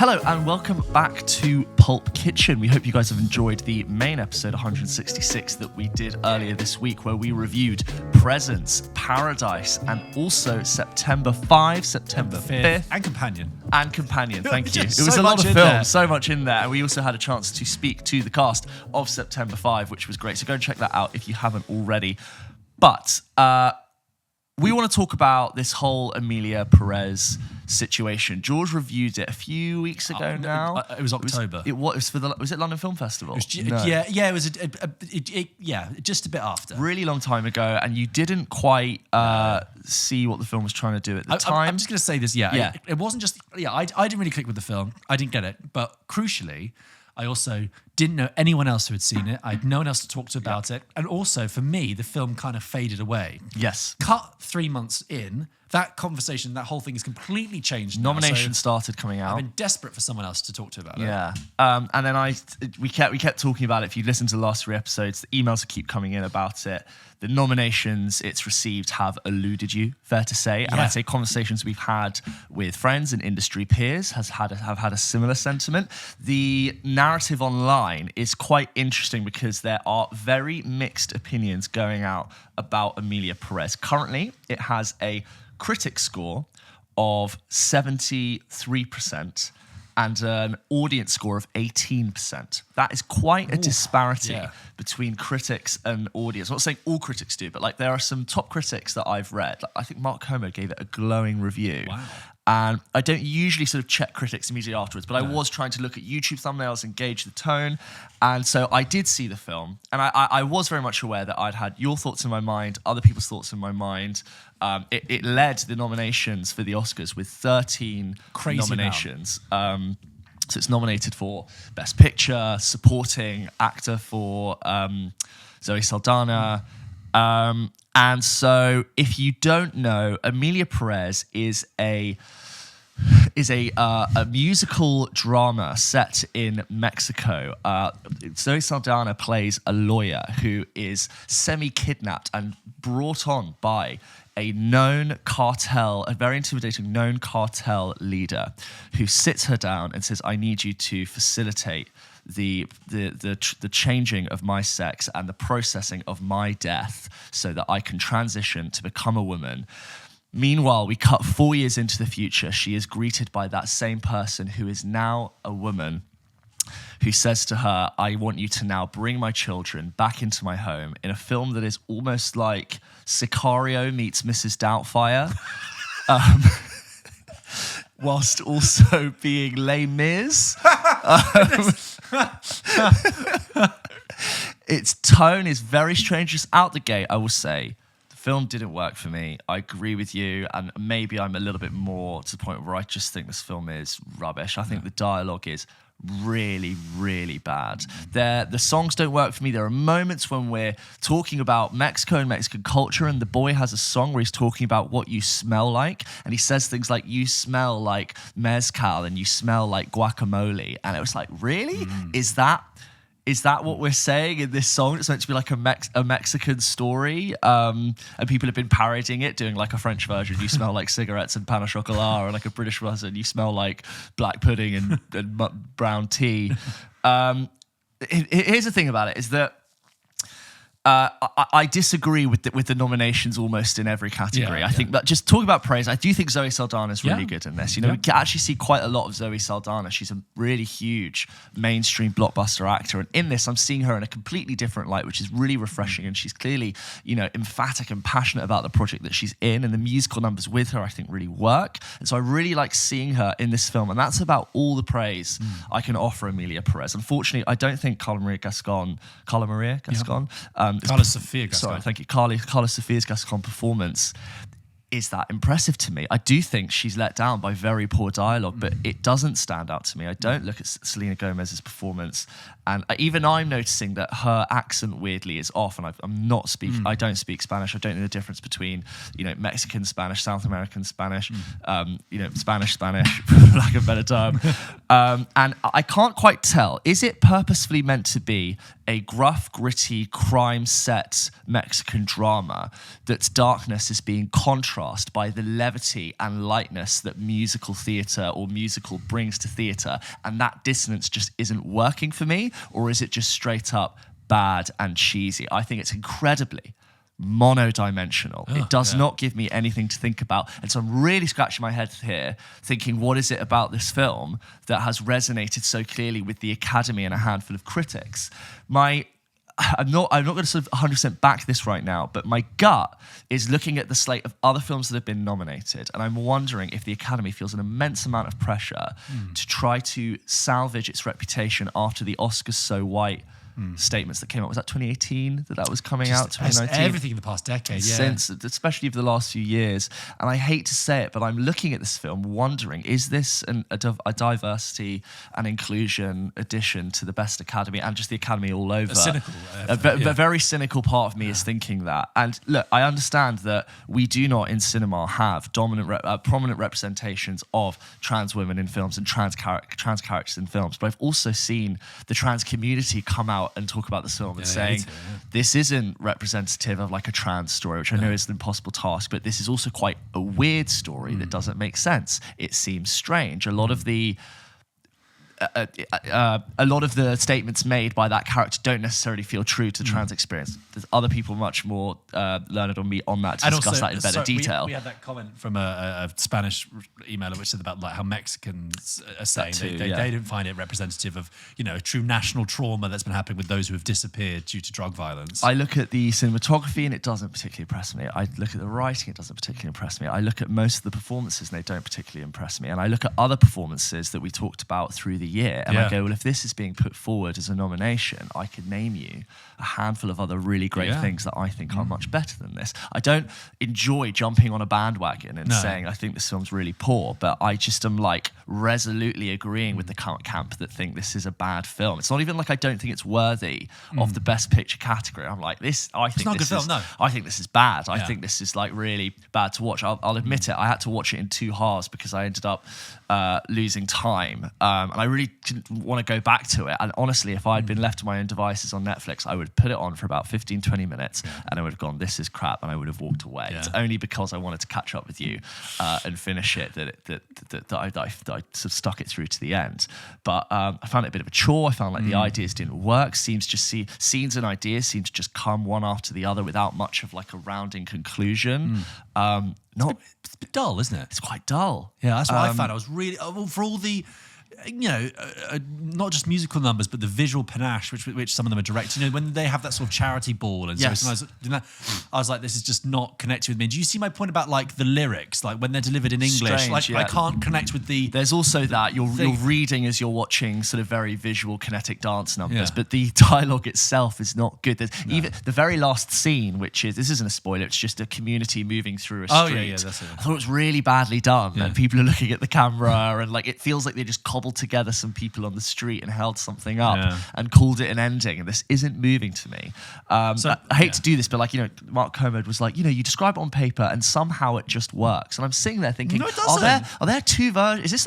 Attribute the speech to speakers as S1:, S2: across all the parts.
S1: Hello and welcome back to Pulp Kitchen. We hope you guys have enjoyed the main episode 166 that we did earlier this week, where we reviewed Presence, Paradise, and also September 5, September 5th.
S2: And Companion.
S1: And Companion, thank you. It
S2: So
S1: was a lot
S2: much
S1: of
S2: in
S1: films,
S2: there.
S1: so much in there. And we also had a chance to speak to the cast of September 5, which was great. So go and check that out if you haven't already. But we want to talk about this whole Emilia Perez situation. George reviewed it a few weeks ago now.
S2: It was October.
S1: Was it London Film Festival?
S2: No. Yeah, it was just a bit after.
S1: Really long time ago, and you didn't quite see what the film was trying to do at the time.
S2: I'm just going to say this, It wasn't just, I didn't really click with the film. I didn't get it. But crucially, I also didn't know anyone else who had seen it. I had no one else to talk to about it. And also, for me, the film kind of faded away.
S1: Yes.
S2: Cut 3 months in, that conversation, that whole thing has completely changed now.
S1: Nominations started coming out.
S2: I've been desperate for someone else to talk to about it.
S1: Yeah. And then we kept talking about it. If you listen to the last 3 episodes, the emails keep coming in about it. The nominations it's received have eluded you, fair to say. And I'd say conversations we've had with friends and industry peers have had a similar sentiment. The narrative online is quite interesting because there are very mixed opinions going out about Emilia Pérez. Currently, it has a critic score of 73% and an audience score of 18%. That is quite a disparity between critics and audience. I'm not saying all critics do, but like there are some top critics that I've read. Like, I think Mark Homer gave it a glowing review.
S2: Wow.
S1: And I don't usually sort of check critics immediately afterwards, but I was trying to look at YouTube thumbnails and gauge the tone. And so I did see the film, and I was very much aware that I'd had your thoughts in my mind, other people's thoughts in my mind. It led the nominations for the Oscars with 13 nominations. So it's nominated for Best Picture, Supporting Actor for Zoe Saldana. And so, if you don't know, Emilia Pérez is a musical drama set in Mexico. Zoe Saldana plays a lawyer who is semi-kidnapped and brought on by a very intimidating known cartel leader who sits her down and says, I need you to facilitate the changing of my sex and the processing of my death so that I can transition to become a woman. Meanwhile, we cut 4 years into the future. She is greeted by that same person who is now a woman, who says to her, I want you to now bring my children back into my home, in a film that is almost like Sicario meets Mrs. Doubtfire, whilst also being Les Mis. Its tone is very strange. Just out the gate, I will say, the film didn't work for me. I agree with you, and maybe I'm a little bit more to the point where I just think this film is rubbish. I think the dialogue is really, really bad. The songs don't work for me. There are moments when we're talking about Mexico and Mexican culture, and the boy has a song where he's talking about what you smell like, and he says things like, you smell like mezcal and you smell like guacamole. And it was like, really? Is that what we're saying in this song? It's meant to be like a Mexican story, and people have been parodying it, doing like a French version. You smell like cigarettes and pain au chocolat, or like a British version. You smell like black pudding and brown tea. Here's the thing about it: is that I disagree with the nominations almost in every category. I think that, just talking about praise, I do think Zoe Saldana is really good in this. You know, we can actually see quite a lot of Zoe Saldana. She's a really huge mainstream blockbuster actor, and in this, I'm seeing her in a completely different light, which is really refreshing. And she's clearly, you know, emphatic and passionate about the project that she's in, and the musical numbers with her, I think, really work. And so I really like seeing her in this film, and that's about all the praise I can offer Emilia Pérez. Unfortunately, I don't think Carla Maria Gascon.
S2: Carla Sofia Gascon.
S1: Sorry, thank you. Carla Sofia's Gascon performance is that impressive to me. I do think she's let down by very poor dialogue, but it doesn't stand out to me. I don't look at Selena Gomez's performance, and even I'm noticing that her accent weirdly is off. And I'm not speaking. I don't speak Spanish. I don't know the difference between, you know, Mexican Spanish, South American Spanish, you know, Spanish, for lack of a better term. And I can't quite tell. Is it purposefully meant to be a gruff, gritty, crime-set Mexican drama, that's darkness is being contrasted by the levity and lightness that musical theatre or musical brings to theatre, and that dissonance just isn't working for me? Or is it just straight up bad and cheesy? I think it's incredibly monodimensional. It does not give me anything to think about. And so I'm really scratching my head here thinking, what is it about this film that has resonated so clearly with the Academy and a handful of critics? I'm not going to sort of 100% back this right now, but my gut is looking at the slate of other films that have been nominated, and I'm wondering if the Academy feels an immense amount of pressure to try to salvage its reputation after the Oscars So White statements that came out. Was that 2018 that was coming out? 2019?
S2: Everything in the past decade,
S1: Since, especially over the last few years. And I hate to say it, but I'm looking at this film wondering, is this a diversity and inclusion addition to the best Academy and just the Academy all over? A very cynical part of me is thinking that. And look, I understand that we do not in cinema have prominent representations of trans women in films and trans characters in films, but I've also seen the trans community come out and talk about this film and saying this isn't representative of like a trans story, which I know is an impossible task, but this is also quite a weird story that doesn't make sense. It seems strange. A lot of the statements made by that character don't necessarily feel true to the trans experience. There's other people much more learned on me on that to discuss that in better detail.
S2: We had that comment from a Spanish emailer which said about like how Mexicans are saying they didn't find it representative of a true national trauma that's been happening with those who have disappeared due to drug violence.
S1: I look at the cinematography and it doesn't particularly impress me. I look at the writing, it doesn't particularly impress me. I look at most of the performances and they don't particularly impress me. And I look at other performances that we talked about through the year and I go, well, if this is being put forward as a nomination, I could name you a handful of other really great things that I think are much better than this. I don't enjoy jumping on a bandwagon and saying I think this film's really poor, but I just am like resolutely agreeing with the current camp that think this is a bad film. It's not even like I don't think it's worthy of the best picture category. I'm like, I think this is bad. I think this is like really bad to watch. I'll admit it. I had to watch it in 2 halves because I ended up losing time. And I really didn't want to go back to it. And honestly, if I had been left to my own devices on Netflix, I would put it on for about 15, 20 minutes and I would have gone, this is crap, and I would have walked away. It's only because I wanted to catch up with you and finish it that I sort of stuck it through to the end. But I found it a bit of a chore. I found like the ideas didn't work. Scenes and ideas seem to just come one after the other without much of like a rounding conclusion.
S2: It's a bit dull, isn't it?
S1: It's quite dull.
S2: Yeah, that's what I found. I was really for all the not just musical numbers, but the visual panache which some of them are directed. When they have that sort of charity ball and so I was like, this is just not connected with me. Do you see my point about like the lyrics, like when they're delivered in English? I can't connect with the.
S1: There's also that you're reading as you're watching sort of very visual kinetic dance numbers, but the dialogue itself is not good. Even the very last scene, which is, this isn't a spoiler, it's just a community moving through a street.
S2: That's it.
S1: I thought it was really badly done. And people are looking at the camera and like it feels like they just cobbled together some people on the street and held something up and called it an ending, and this isn't moving to me. I hate to do this, but Mark Kermode was like, you describe it on paper and somehow it just works. And I'm sitting there thinking,
S2: no, it doesn't.
S1: Are there 2 versions? Is this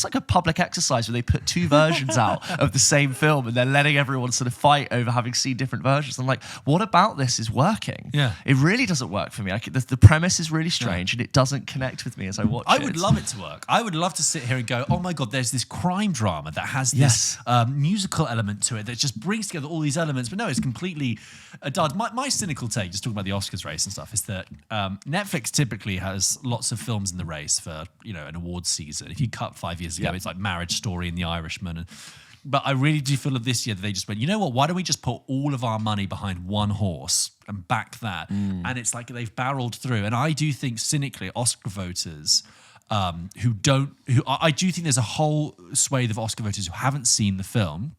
S1: like a public exercise where they put 2 versions out of the same film and they're letting everyone sort of fight over having seen different versions? I'm like, what about this is working?
S2: Yeah.
S1: It really doesn't work for me. The premise is really strange and it doesn't connect with me as I watch it.
S2: I would love it to work. I would love to sit here and go, oh my God, there's this crime drama that has this musical element to it that just brings together all these elements. But no, it's completely dull. My cynical take, just talking about the Oscars race and stuff, is that Netflix typically has lots of films in the race for an awards season. If you cut 5 years ago, it's like Marriage Story and The Irishman. But I really do feel that this year that they just went, you know what, why don't we just put all of our money behind one horse and back that? And it's like they've barreled through. And I do think cynically Oscar voters I do think there's a whole swathe of Oscar voters who haven't seen the film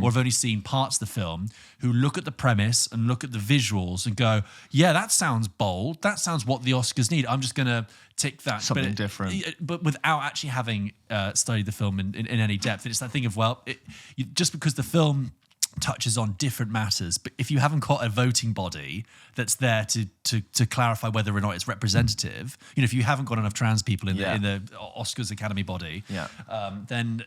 S2: or have only seen parts of the film, who look at the premise and look at the visuals and go, yeah, that sounds bold. That sounds what the Oscars need. I'm just going to tick that.
S1: Something different.
S2: But without actually having studied the film in any depth. And it's that thing of, just because the film touches on different matters, but if you haven't got a voting body that's there to clarify whether or not it's representative, if you haven't got enough trans people in the Oscars Academy body, then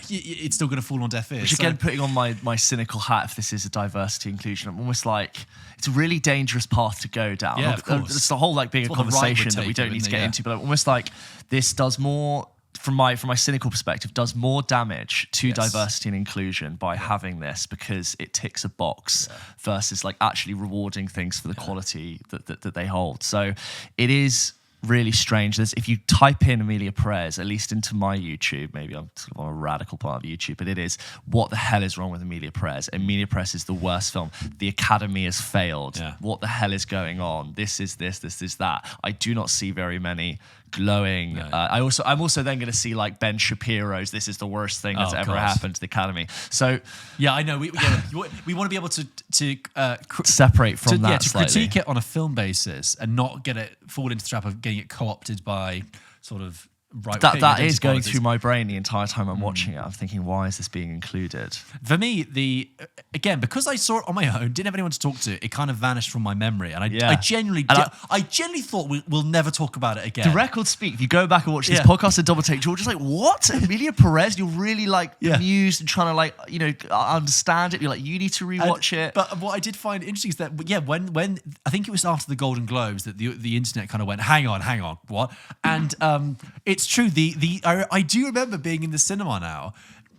S2: it's still going to fall on deaf ears.
S1: Which again, putting on my cynical hat, if this is a diversity inclusion, I'm almost like, it's a really dangerous path to go down.
S2: Yeah, of course.
S1: It's the whole like being
S2: It's
S1: a
S2: what the right
S1: conversation
S2: would
S1: that we
S2: take,
S1: don't need to get
S2: yeah.
S1: into, but almost like this does more, from my cynical perspective, does more damage to diversity and inclusion by having this, because it ticks a box versus like actually rewarding things for the quality that they hold. So it is really strange. If you type in Emilia Pérez, at least into my YouTube, maybe I'm sort of on a radical part of YouTube, but it is, what the hell is wrong with Emilia Pérez? Emilia Pérez is the worst film. The Academy has failed.
S2: Yeah.
S1: What the hell is going on? This is that. I do not see very many glowing.
S2: No.
S1: I'm also then going to see like Ben Shapiro's "This is the worst thing that's ever
S2: God.
S1: happened" to the Academy. So
S2: Yeah, I know. We want to be able to
S1: separate from that
S2: to
S1: slightly.
S2: critique it on a film basis and not fall into the trap of getting it co-opted by sort of right.
S1: That is going through my brain the entire time I'm watching it. I'm thinking, why is this being included?
S2: For me, again, because I saw it on my own, didn't have anyone to talk to, it kind of vanished from my memory, and I genuinely thought we'll never talk about it again.
S1: The records speak. If you go back and watch this podcast and double take, you're just like, what? Emilia Pérez? You're really like amused and trying to like, understand it. You're like, you need to rewatch it.
S2: But what I did find interesting is that, when I think it was after the Golden Globes that the internet kind of went, hang on, what? And it's true. I do remember being in the cinema now.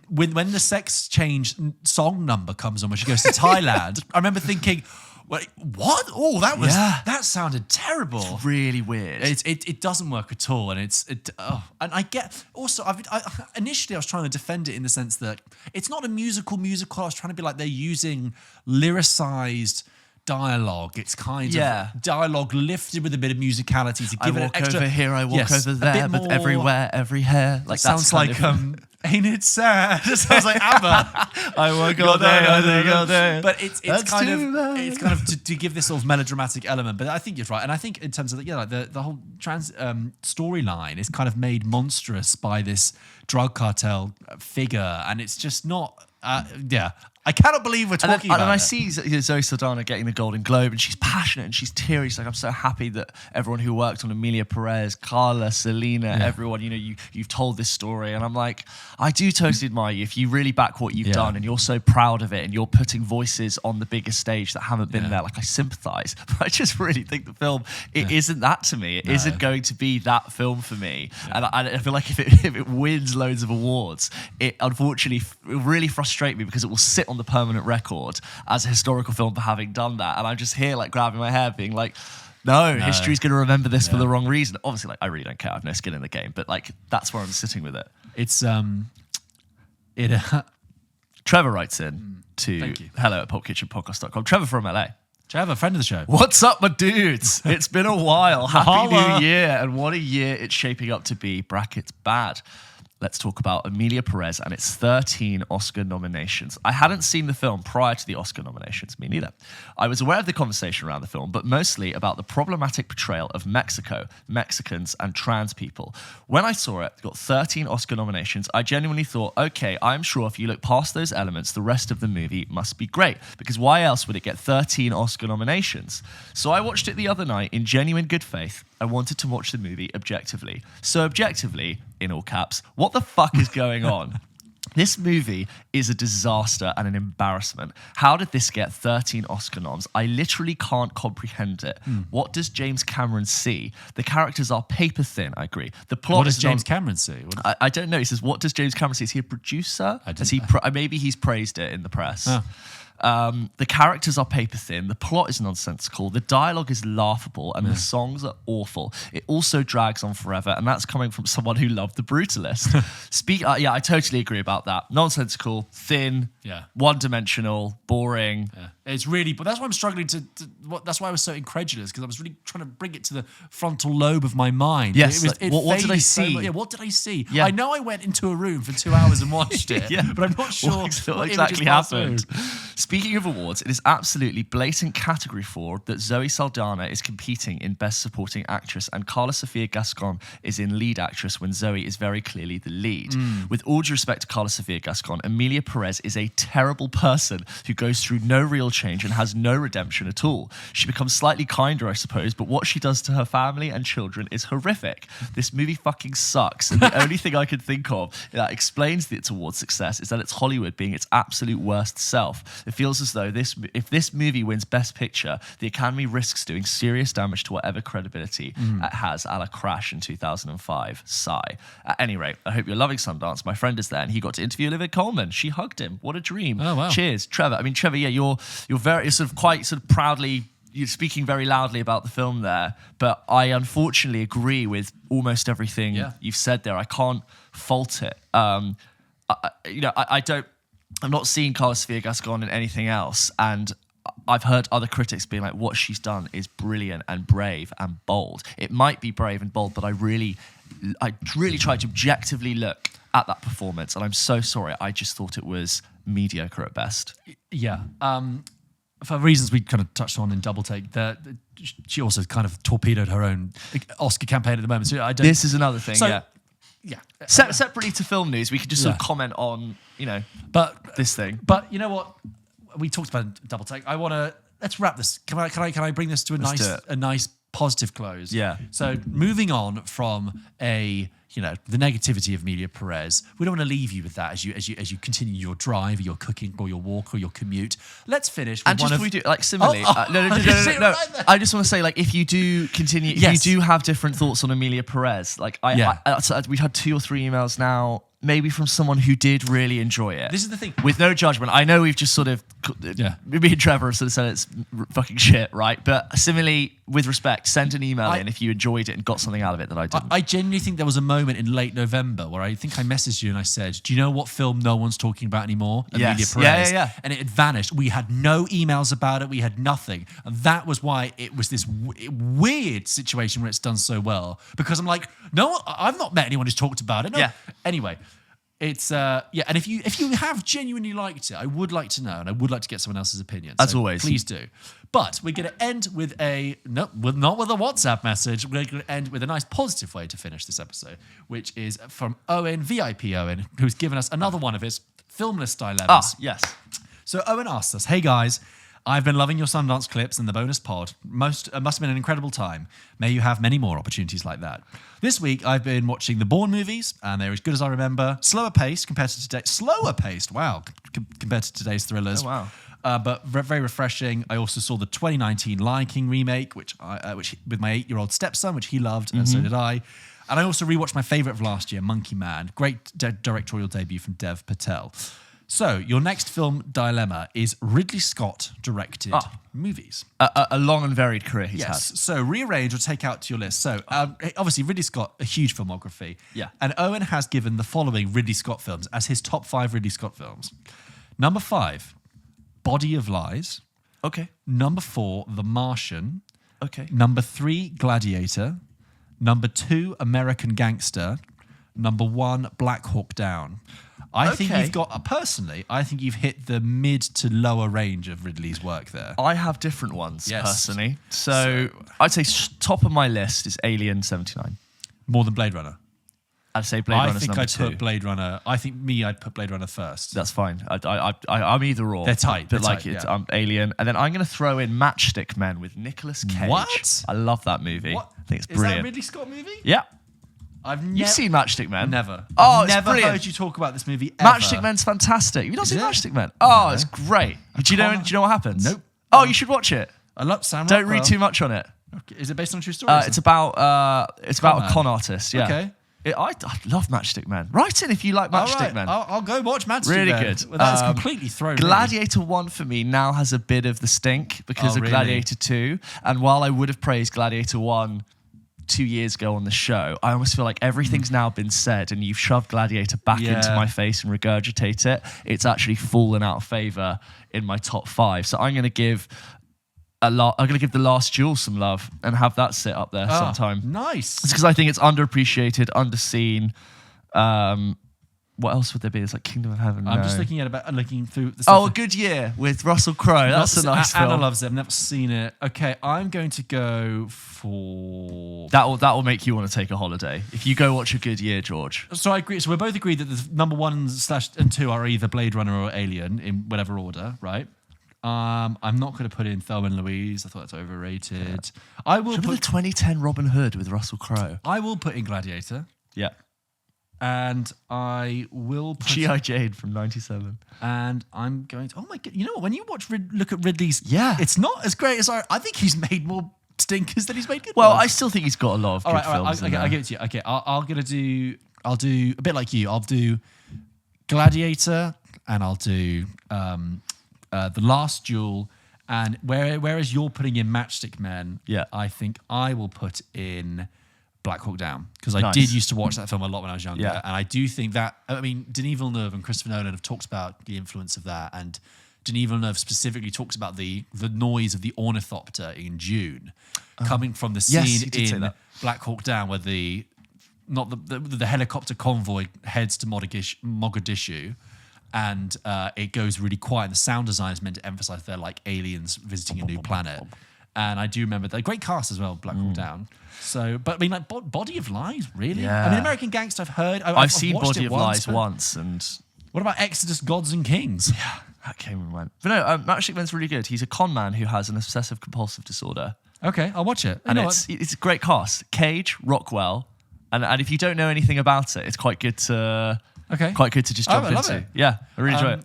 S2: When the Sex Change song number comes on, when she goes to Thailand, I remember thinking, "Wait, what? Oh, that sounded terrible.
S1: It's really weird.
S2: It doesn't work at all, and and I get also. Initially, I was trying to defend it in the sense that it's not a musical. I was trying to be like, they're using lyricized dialogue. It's kind of dialogue lifted with a bit of musicality to give it an extra.
S1: I walk over here, I walk over there, but everywhere, everywhere. Like
S2: sounds like ain't it sad? It sounds like ABBA.
S1: I walk all day, I think all day.
S2: But it's kind of to give this sort of melodramatic element. But I think you're right, and I think in terms of the whole trans storyline is kind of made monstrous by this drug cartel figure, and it's just not. I cannot believe we're talking about it.
S1: And I see Zoe Saldana getting the Golden Globe, and she's passionate and she's teary. She's like, I'm so happy that everyone who worked on Emilia Pérez, Carla, Selena, everyone, you've told this story. And I'm like, I do totally admire you. If you really back what you've done and you're so proud of it and you're putting voices on the biggest stage that haven't been there, like I sympathize. But I just really think the film, it isn't that to me. It isn't going to be that film for me. And I feel like if it wins loads of awards, it unfortunately will really frustrate me, because it will sit on the permanent record as a historical film for having done that. And I'm just here like grabbing my hair being like, no, history's going to remember this for the wrong reason. Obviously, like I really don't care. I have no skin in the game, but like that's where I'm sitting with it.
S2: It's
S1: Trevor writes in to hello@popkitchenpodcast.com. Trevor from LA.
S2: Trevor, friend of the show.
S1: What's up, my dudes? It's been a while. Happy New Year. And what a year it's shaping up to be. Brackets bad. Let's talk about Emilia Pérez and its 13 Oscar nominations. I hadn't seen the film prior to the Oscar nominations, me neither. I was aware of the conversation around the film, but mostly about the problematic portrayal of Mexico, Mexicans, and trans people. When I saw it got 13 Oscar nominations, I genuinely thought, okay, I'm sure if you look past those elements, the rest of the movie must be great, because why else would it get 13 Oscar nominations? So I watched it the other night in genuine good faith. I wanted to watch the movie objectively. So objectively, in all caps, what the fuck is going on? This movie is a disaster and an embarrassment. How did this get 13 Oscar noms? I literally can't comprehend it. What does James Cameron see? The characters are paper thin, I agree. The plot
S2: What does James Cameron see?
S1: I don't know. He says, what does James Cameron see? Is he a producer? Maybe he's praised it in the press.
S2: Oh.
S1: The characters are paper thin. The plot is nonsensical. The dialogue is laughable, and the songs are awful. It also drags on forever, and that's coming from someone who loved The Brutalist. I totally agree about that. Nonsensical, thin, one-dimensional, boring.
S2: Yeah. It's really, but that's why I'm struggling that's why I was so incredulous, because I was really trying to bring it to the frontal lobe of my mind.
S1: Yes. What did I see?
S2: What did I see?
S1: Yeah.
S2: I know I went into a room for 2 hours and watched it, but I'm not sure
S1: what exactly happened. Speaking of awards, it is absolutely blatant category fraud that Zoe Saldana is competing in Best Supporting Actress and Carla Sofia Gascon is in Lead Actress when Zoe is very clearly the lead. With all due respect to Carla Sofia Gascon, Emilia Pérez is a terrible person who goes through no real change and has no redemption at all. She becomes slightly kinder, I suppose, but what she does to her family and children is horrific. This movie fucking sucks, and the only thing I can think of that explains its award success is that it's Hollywood being its absolute worst self. It feels as though if this movie wins Best Picture, the Academy risks doing serious damage to whatever credibility it has, a la Crash in 2005. Sigh. At any rate, I hope you're loving Sundance. My friend is there, and he got to interview Olivia Colman. She hugged him. What a dream.
S2: Oh, wow.
S1: Cheers, Trevor. I mean, Trevor, yeah, you're very sort of quite sort of proudly. You're speaking very loudly about the film there, but I unfortunately agree with almost everything you've said there. I can't fault it. I don't. I'm not seeing Carla Sofia Gascon in anything else, and I've heard other critics being like, "What she's done is brilliant and brave and bold." It might be brave and bold, but I really tried to objectively look at that performance, and I'm so sorry. I just thought it was mediocre at best.
S2: Yeah. For reasons we kind of touched on in Double Take, she also kind of torpedoed her own Oscar campaign at the moment. So
S1: This is another thing,
S2: yeah.
S1: Separately to film news, we could just sort of comment on, this thing.
S2: But you know what? We talked about in Double Take. Let's wrap this. Can I bring this to a nice positive close?
S1: Yeah.
S2: So moving on from the negativity of Emilia Pérez, we don't want to leave you with that as you continue your drive, or your cooking, or your walk, or your commute. Let's finish. With
S1: And just we do similarly. No. I just want to say, if you do continue, if you do have different thoughts on Emilia Pérez, we've had 2 or 3 emails now. Maybe from someone who did really enjoy it.
S2: This is the thing.
S1: With no judgment. I know we've just sort of... Me and Trevor sort of said it's fucking shit, right? But similarly, with respect, send an email in if you enjoyed it and got something out of it that I didn't.
S2: I genuinely think there was a moment in late November where I think I messaged you and I said, do you know what film no one's talking about anymore? Emilia Pérez.
S1: Yeah.
S2: And it had vanished. We had no emails about it. We had nothing. And that was why it was this weird situation where it's done so well. Because I'm like, no, I've not met anyone who's talked about it. No.
S1: Yeah.
S2: Anyway... It's and if you have genuinely liked it, I would like to know, and I would like to get someone else's opinion.
S1: As always,
S2: please do. But we're going to end with not with a WhatsApp message. We're going to end with a nice positive way to finish this episode, which is from Owen, VIP Owen, who's given us another one of his film list dilemmas.
S1: Yes.
S2: So Owen asked us, "Hey guys, I've been loving your Sundance clips and the bonus pod. Must have been an incredible time. May you have many more opportunities like that. This week, I've been watching the Bourne movies, and they're as good as I remember. Slower paced compared to today. Slower paced, wow, compared to today's thrillers.
S1: Oh, wow.
S2: But very refreshing. I also saw the 2019 Lion King remake, which with my 8-year-old stepson, which he loved, and so did I. And I also rewatched my favorite of last year, Monkey Man. Great directorial debut from Dev Patel. So, your next film dilemma is Ridley Scott directed movies.
S1: A long and varied career he's had.
S2: So, rearrange or take out to your list. So, obviously, Ridley Scott, a huge filmography.
S1: Yeah.
S2: And Owen has given the following Ridley Scott films as his top 5 Ridley Scott films. Number 5, Body of Lies.
S1: Okay.
S2: Number 4, The Martian.
S1: Okay.
S2: Number 3, Gladiator. Number 2, American Gangster. Number 1, Black Hawk Down. I think you've got, personally, I think you've hit the mid to lower range of Ridley's work there.
S1: I have different ones, personally. So I'd say top of my list is Alien 79.
S2: More than Blade Runner?
S1: I'd say Blade Runner's number 2.
S2: Put Blade Runner, I'd put Blade Runner first.
S1: That's fine. I'm either or.
S2: They're tight.
S1: But I'm Alien. And then I'm going to throw in Matchstick Men with Nicolas Cage.
S2: What?
S1: I love that movie.
S2: What?
S1: I think it's brilliant.
S2: Is that a Ridley Scott movie?
S1: Yeah.
S2: You've
S1: seen Matchstick Men?
S2: Never.
S1: Oh,
S2: I've never
S1: brilliant.
S2: heard you talk about this movie ever.
S1: Matchstick Men's fantastic. Have you not seen Matchstick Men? Oh, it's great. Do you know what happens?
S2: Nope.
S1: Oh, you should watch it.
S2: I love Sam
S1: Don't
S2: Rockwell.
S1: read too much on it.
S2: Okay. Is it based on a true story?
S1: It's about a con artist. Yeah.
S2: Okay.
S1: I love Matchstick Men. Write in if you like Matchstick Men.
S2: I'll go watch Matchstick
S1: really
S2: Men.
S1: Good.
S2: Well, that's completely thrown.
S1: Gladiator 1 for me now has a bit of the stink because of Gladiator 2. And while I would have praised Gladiator 1 2 years ago on the show, I almost feel like everything's now been said and you've shoved Gladiator back into my face and regurgitate it. It's actually fallen out of favour in my top 5. So I'm going to give I'm going to give The Last Duel some love and have that sit up there sometime.
S2: Nice.
S1: It's because I think it's underappreciated, underseen. what else would there be? It's like Kingdom of Heaven.
S2: I'm
S1: no.
S2: just looking through the
S1: Oh,
S2: stuff.
S1: A Good Year with Russell Crowe. That's a nice film.
S2: Anna loves it. I've never seen it. Okay, I'm going to go for...
S1: That will make you want to take a holiday. If you go watch A Good Year, George.
S2: So I agree. So we're both agreed that the number 1/2 are either Blade Runner or Alien in whatever order, right? I'm not going to put in Thelma and Louise. I thought that's overrated. I will
S1: Remember the 2010 Robin Hood with Russell Crowe?
S2: I will put in Gladiator.
S1: Yeah.
S2: And I will put...
S1: G.I. Jane from 97.
S2: And I'm going to... Oh my God. You know what? When you look at Ridley's...
S1: Yeah.
S2: It's not as great as I think he's made more stinkers than he's made good
S1: Well,
S2: ones.
S1: I still think he's got a lot of good films.
S2: I'll give it to you. Okay, I'll do a bit like you. I'll do Gladiator, and I'll do The Last Duel, and whereas you're putting in Matchstick Men,
S1: Yeah.
S2: I think I will put in Black Hawk Down, because I
S1: Nice.
S2: did used to watch that film a lot when I was younger,
S1: Yeah.
S2: and I do think that, I mean, Denis Villeneuve and Christopher Nolan have talked about the influence of that, and Denis Villeneuve specifically talks about the noise of the ornithopter in Dune coming from the
S1: Yes,
S2: scene
S1: he did say
S2: in
S1: that.
S2: Black Hawk Down where the helicopter convoy heads to Mogadishu, and it goes really quiet. And the sound design is meant to emphasize they're like aliens visiting a new planet. And I do remember that great cast as well, Black Hawk Down. So, but I mean, like Body of Lies, really?
S1: Yeah.
S2: I mean, American Gangster, I've heard.
S1: I've seen
S2: watched
S1: Body
S2: it
S1: of Lies
S2: but
S1: once, and
S2: What about Exodus, Gods and Kings?
S1: yeah, that came and went. But no, Matchstick Men's really good. He's a con man who has an obsessive compulsive disorder.
S2: Okay, I'll watch it.
S1: And
S2: You know
S1: it's a great cast. Cage, Rockwell, and if you don't know anything about it, it's quite good to just jump
S2: I love
S1: into.
S2: it.
S1: Yeah, I really enjoy it.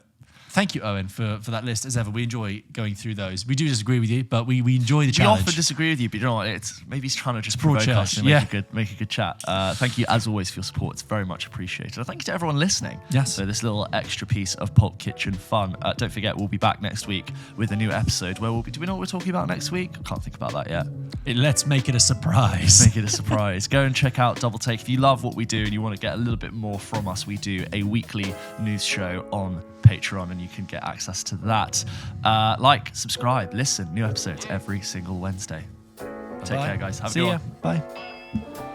S2: Thank you, Owen, for that list. As ever, we enjoy going through those. We do disagree with you, but we enjoy the
S1: We
S2: challenge.
S1: often disagree with you, but you know what? Maybe he's trying to just
S2: broad
S1: provoke us
S2: church,
S1: and
S2: yeah.
S1: make a good chat. Thank you, as always, for your support. It's very much appreciated. And thank you to everyone listening.
S2: Yes.
S1: So this little extra piece of Pulp Kitchen fun. Don't forget, we'll be back next week with a new episode where do we know what we're talking about next week? I can't think about that yet.
S2: Let's make it a surprise.
S1: Make it a surprise. Go and check out Double Take. If you love what we do and you want to get a little bit more from us, we do a weekly news show on Patreon, and you can get access to that. Subscribe, listen. New episodes every single Wednesday. Take care, guys. Have a
S2: See
S1: good
S2: ya.
S1: one.
S2: Bye.